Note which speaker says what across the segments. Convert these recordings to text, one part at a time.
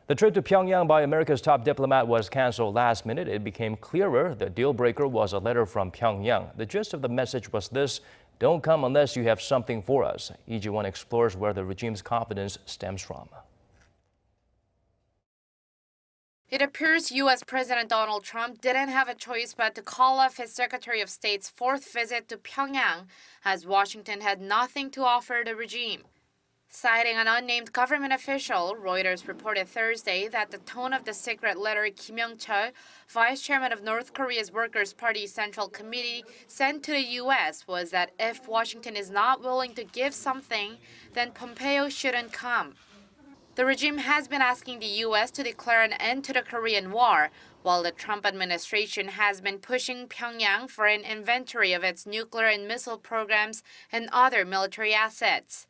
Speaker 1: The trip to Pyongyang by America's top diplomat was canceled last minute. It became clearer the deal breaker was a letter from Pyongyang. The gist of the message was this: don't come unless you have something for us. EG1 explores where the regime's confidence stems from.
Speaker 2: It appears U.S. President Donald Trump didn't have a choice but to call off his Secretary of State's fourth visit to Pyongyang, as Washington had nothing to offer the regime. Citing an unnamed government official, Reuters reported Thursday that the tone of the secret letter Kim Yong-chol, vice chairman of North Korea's Workers' Party Central Committee, sent to the U.S. was that if Washington is not willing to give something, then Pompeo shouldn't come. The regime has been asking the U.S. to declare an end to the Korean War, while the Trump administration has been pushing Pyongyang for an inventory of its nuclear and missile programs and other military assets.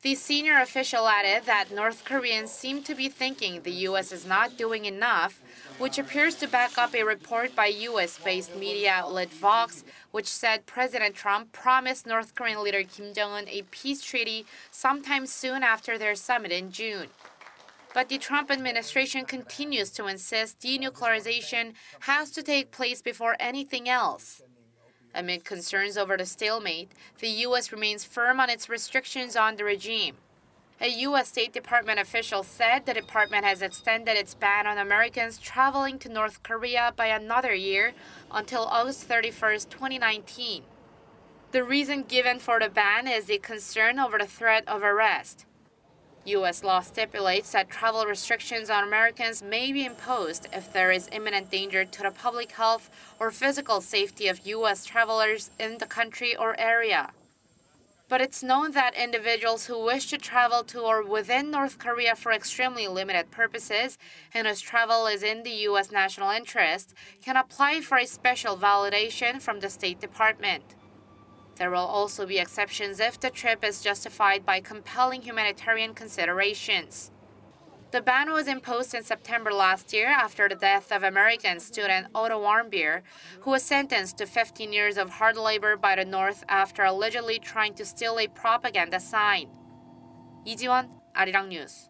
Speaker 2: The senior official added that North Koreans seem to be thinking the U.S. is not doing enough, which appears to back up a report by U.S.-based media outlet Vox, which said President Trump promised North Korean leader Kim Jong-un a peace treaty sometime soon after their summit in June. But the Trump administration continues to insist denuclearization has to take place before anything else. Amid concerns over the stalemate, the U.S. remains firm on its restrictions on the regime. A U.S. State Department official said the department has extended its ban on Americans traveling to North Korea by another year until August 31, 2019. The reason given for the ban is the concern over the threat of arrest. U.S. law stipulates that travel restrictions on Americans may be imposed if there is imminent danger to the public health or physical safety of U.S. travelers in the country or area. But it's known that individuals who wish to travel to or within North Korea for extremely limited purposes and whose travel is in the U.S. national interest can apply for a special validation from the State Department. There will also be exceptions if the trip is justified by compelling humanitarian considerations. The ban was imposed in September last year after the death of American student Otto Warmbier, who was sentenced to 15 years of hard labor by the North after allegedly trying to steal a propaganda sign. 이지원, 아리랑 뉴스.